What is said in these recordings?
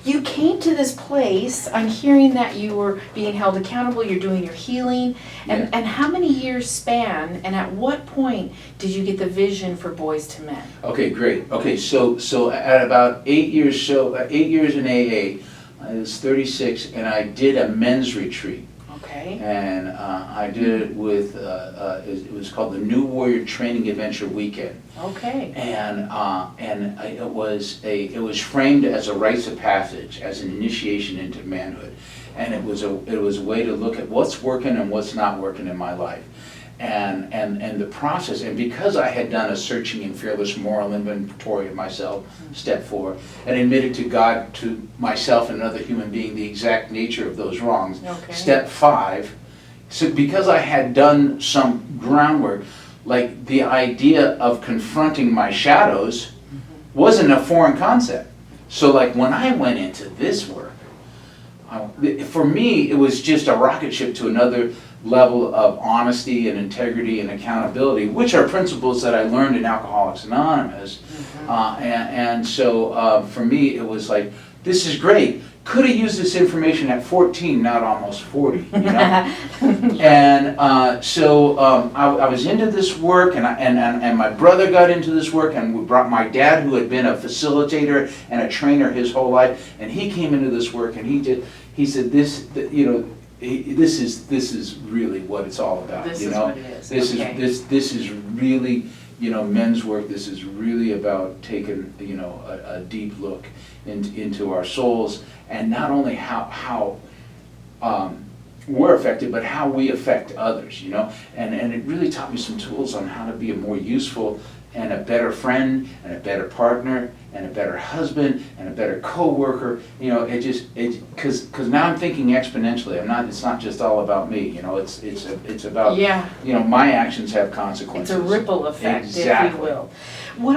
You came to this place, I'm hearing that you were being held accountable, you're doing your healing, and how many years span, and at what point did you get the vision for Boys to Men? Okay, great. Okay, so at about 8 years, 8 years in AA, I was 36, and I did a men's retreat. Okay. And I did it with, it was called the New Warrior Training Adventure Weekend. Okay. And it was framed as a rites of passage, as an initiation into manhood. And it was a way to look at what's working and what's not working in my life. And the process, and because I had done a searching and fearless moral inventory of myself, step 4, and admitted to God, to myself and another human being, the exact nature of those wrongs, okay. Step 5, so because I had done some groundwork, like the idea of confronting my shadows wasn't a foreign concept. So like when I went into this work, for me it was just a rocket ship to another level of honesty and integrity and accountability, which are principles that I learned in Alcoholics Anonymous. And so for me it was like, this is great. Could have used this information at 14, not almost 40, you know? And so I was into this work, and my brother got into this work, and we brought my dad, who had been a facilitator and a trainer his whole life, and he came into this work, and he said, this, you know, this is really what it's all about. This you is know? what it is. This okay. this is really, you know, men's work. This is really about taking, you know, a deep look into our souls, and not only how we're affected, but how we affect others, you know. And it really taught me some tools on how to be a more useful and a better friend and a better partner and a better husband and a better co-worker. You know, because now I'm thinking exponentially. It's not just all about me, you know. It's about, you know, my actions have consequences. It's a ripple effect, exactly. if you will. What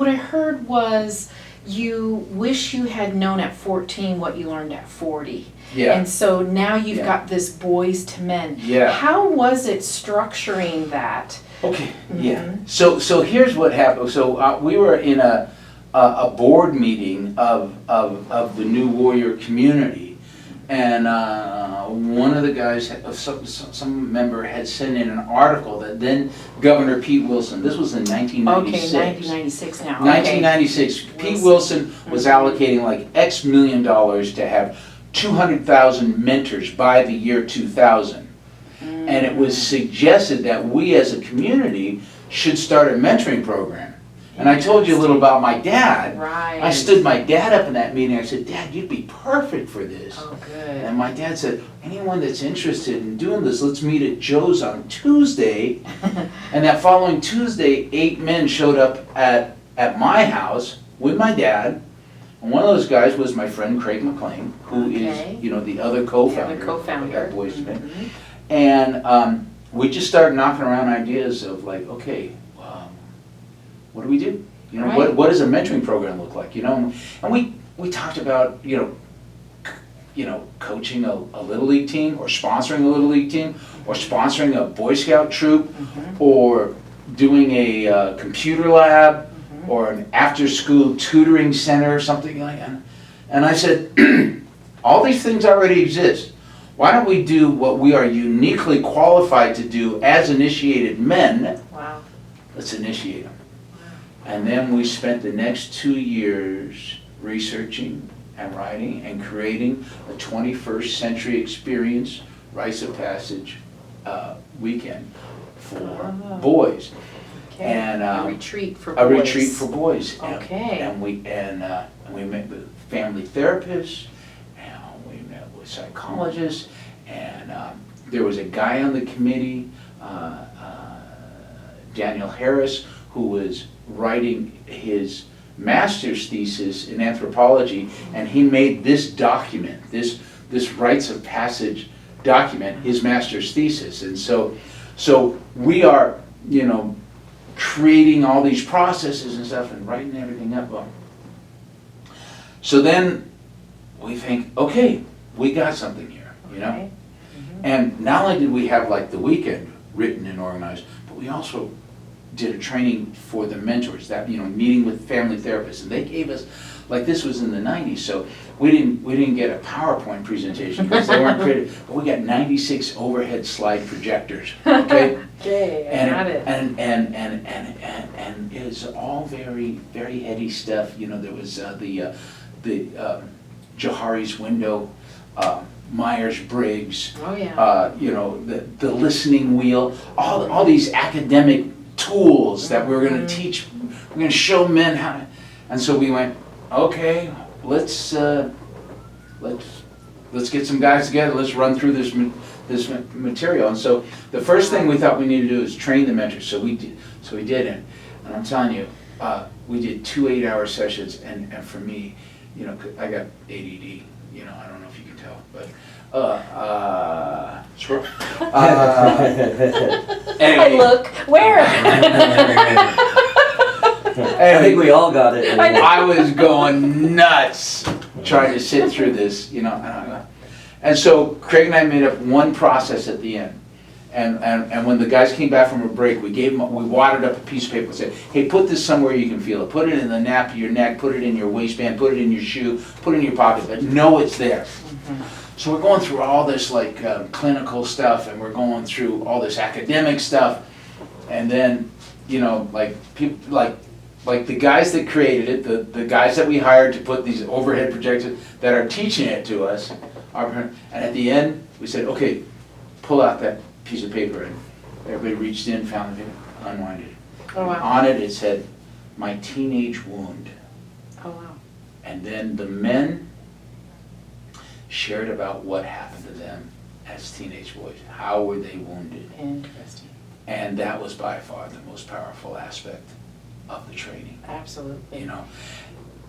I heard was you wish you had known at 14 what you learned at 40. Yeah. And so now you've got this Boys to Men. Yeah. How was it structuring that? Okay, yeah. So here's what happened. So we were in a board meeting of the New Warrior community, and one of the guys, some member had sent in an article that then Governor Pete Wilson, this was in 1996. Okay, 1996 now. 1996, okay. Pete Wilson was allocating like X million dollars to have 200,000 mentors by the year 2000. And it was suggested that we as a community should start a mentoring program. And I told you a little about my dad. Right. I stood my dad up in that meeting. I said, Dad, you'd be perfect for this. Oh, good. And my dad said, anyone that's interested in doing this, let's meet at Joe's on Tuesday. And that following Tuesday, 8 men showed up at my house with my dad. And one of those guys was my friend Craig McLean, who is, you know, the other co-founder. The co-founder. Of Boys to Men. And we just started knocking around ideas of like, okay, what do we do? You know, what does a mentoring program look like? You know, and we talked about, you know, coaching a little league team, or sponsoring a little league team, or sponsoring a Boy Scout troop, or doing a computer lab, or an after-school tutoring center, or something like that. And I said, all these things already exist. Why don't we do what we are uniquely qualified to do as initiated men? Wow. Let's initiate them. Wow. And then we spent the next 2 years researching and writing and creating a 21st century experience, rites of passage weekend for boys. Okay. And a retreat for boys. A retreat for boys. Okay. And we met with family therapists, and we met with psychologists, and there was a guy on the committee, Daniel Harris, who was writing his master's thesis in anthropology, and he made this document, this rites of passage document, his master's thesis. And so we are, you know, creating all these processes and stuff and writing everything up. So then we think, okay, we got something here, you know? And not only did we have like the weekend written and organized, but we also did a training for the mentors, that, meeting with family therapists, and they gave us, like, this was in the 90s, so we didn't get a PowerPoint presentation because they weren't created, but we got 96 overhead slide projectors, okay? Okay, I got it. And it was all very, very heady stuff. There was the Johari's window, Myers-Briggs, Oh, yeah. the listening wheel, all these academic tools that we were going to teach, we're going to show men how to, and so we went, okay, let's get some guys together, let's run through this material. And so the first thing we thought we needed to do is train the mentors, so we did, and I'm telling you, we did 2 8-hour sessions, and for me, I got ADD, I don't know if you can tell, but Sure. anyway. I look, where? I think we all got it. I was going nuts trying to sit through this, and so Craig and I made up one process at the end. And when the guys came back from a break, we wadded up a piece of paper and said, hey, put this somewhere you can feel it. Put it in the nape of your neck, put it in your waistband, put it in your shoe, put it in your pocket, but know it's there. Mm-hmm. So we're going through all this clinical stuff, and we're going through all this academic stuff, and then, people, like the guys that created it, the guys that we hired to put these overhead projectors that are teaching it to us, and at the end, we said, okay, pull out that piece of paper, and everybody reached in, found the paper, unwinded it. Oh, wow. On it, it said, my teenage wound. Oh, wow. And then the men shared about what happened to them as teenage boys. How were they wounded? Interesting. And that was by far the most powerful aspect of the training. Absolutely.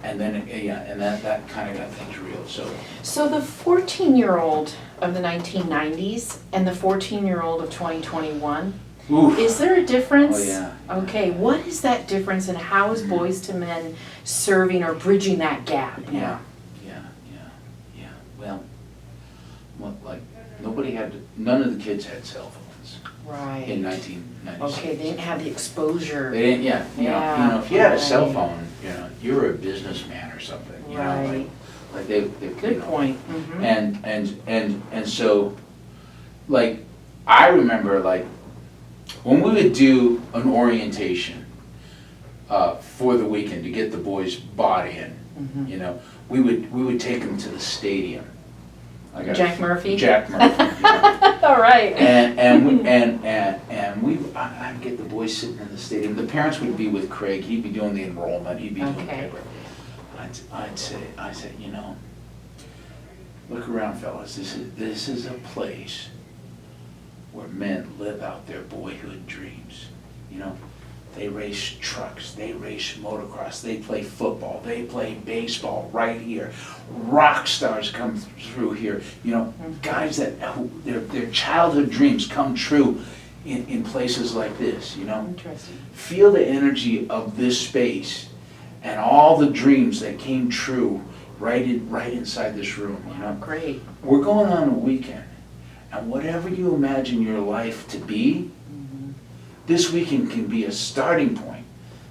And then, and that kind of got things real, so. So the 14-year-old of the 1990s and the 14-year-old of 2021, Oof. is there a difference? Oh, yeah. Okay, what is that difference, and how is Boys to Men serving or bridging that gap? Yeah. Well, none of the kids had cell phones Right. in 1996. Okay, they didn't have the exposure. They didn't, Yeah, if you had a cell right. phone, you're a businessman or something, Right. like they Good point. Mhm. And so, I remember, when we would do an orientation for the weekend to get the boys bought in, Mhm. we would take them to the stadium. Jack Murphy? Jack Murphy. All right. I'd get the boys sitting in the stadium. The parents would be with Craig. He'd be doing the enrollment. He'd be doing the Okay. paper. I'd say, look around, fellas. This is a place where men live out their boyhood dreams. They race trucks, they race motocross, they play football, they play baseball right here. Rock stars come through here. Guys that their childhood dreams come true in places like this. Interesting. Feel the energy of this space and all the dreams that came true right inside this room. Great. We're going on a weekend, and whatever you imagine your life to be, this weekend can be a starting point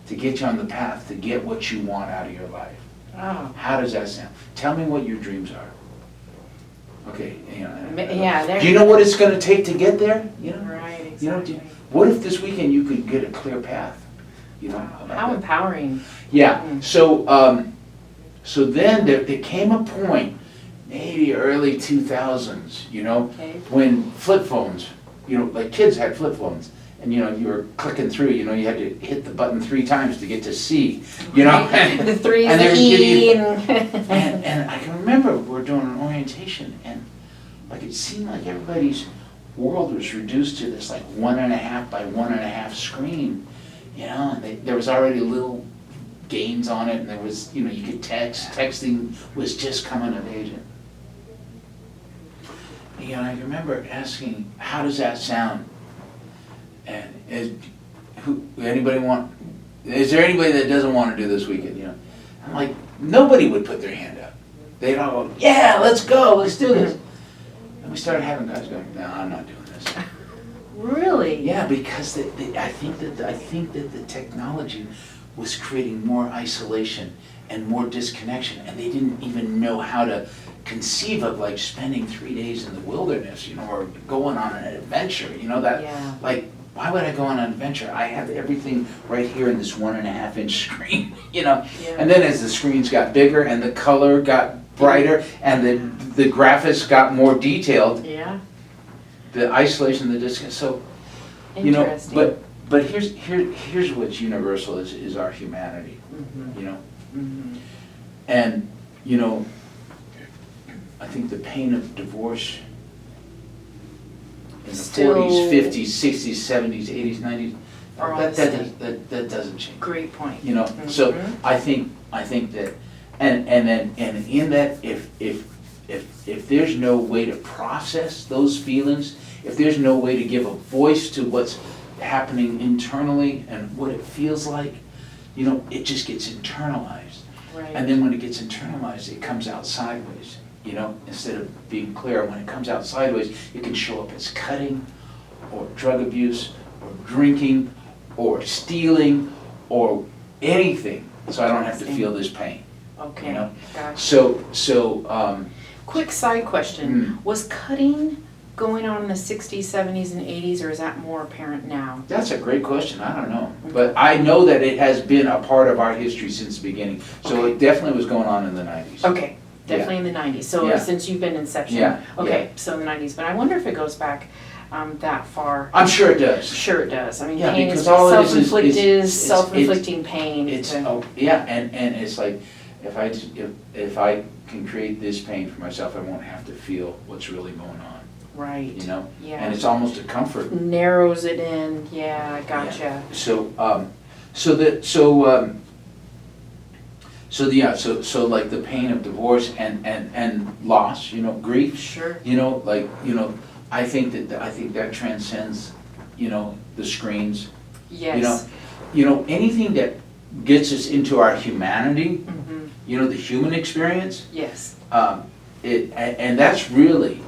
to get you on the path to get what you want out of your life. Oh. How does that sound? Tell me what your dreams are. Okay, Yeah. do you know what it's going to take to get there? Right. Exactly. What if this weekend you could get a clear path? About How that? empowering. Yeah. So then there came a point, maybe early 2000s, Okay. when flip phones, kids had flip phones. And you were clicking through, you had to hit the button 3 times to get to C, The 3 and is they the would give E. you- and I can remember we were doing an orientation, and it seemed like everybody's world was reduced to this 1.5 by 1.5 screen, and there was already little games on it, and there was, you could texting was just coming of age. And I remember asking, how does that sound? And is there anybody that doesn't want to do this weekend? I'm like, nobody would put their hand up. They'd all go, yeah, let's go, let's do this. And we started having guys going, no, I'm not doing this. Really? Yeah, because I think that the technology was creating more isolation and more disconnection, and they didn't even know how to conceive of like spending 3 days in the wilderness, you know, or going on an adventure, you know, that, Yeah. like, why would I go on an adventure? I have everything right here in this 1.5-inch screen, you know? Yeah. And then as the screens got bigger and the color got brighter and the graphics got more detailed, Yeah, the isolation, the disconnect, so, you know, interesting. but here's what's universal is our humanity, Mhm, you know? mhm. And, you know, I think the pain of divorce in the Still- 40s, 50s, 60s, 70s, 80s, 90s, Are all that the same. doesn't change. Great point. You know, so Mhm. I think that, and in that, if there's no way to process those feelings, if there's no way to give a voice to what's happening internally and what it feels like, you know, it just gets internalized. Right. And then when it gets internalized, it comes out sideways, you know, instead of being clear. When it comes out sideways, it can show up as cutting, or drug abuse, or drinking, or stealing, or anything, so I don't have to feel this pain, Okay, you know? gotcha. So, Quick side question, Mm. was cutting going on in the 60s, 70s, and 80s, or is that more apparent now? that's a great question, I don't know. But I know that it has been a part of our history since the beginning, so Okay. it definitely was going on in the 90s. Okay, definitely in the 90s, so Yeah. since you've been inception? Yeah, Okay, so in the 90s, but I wonder if it goes back that far. I'm sure it does. Sure it does, I mean, Yeah, pain is because all it is self-inflicted, it's- self-inflicting pain. It's, to- oh, yeah, and it's like, if I can create this pain for myself, I won't have to feel what's really going on, Right, you know? yeah. And it's almost a comfort. Narrows it in, yeah, I gotcha. So, so like the pain of divorce and loss, you know, grief, Sure, you know, like, you know, I think that transcends, you know, the screens. yes. You know, anything that gets us into our humanity, Mhm. you know, the human experience, Yes, and that's really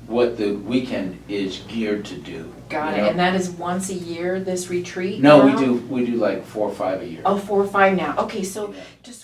what the weekend is geared to do. got you it, know? and that is once a year, this retreat? No, now? we do like 4 or 5 a year. Oh, 4 or 5 now, okay, so Yeah. just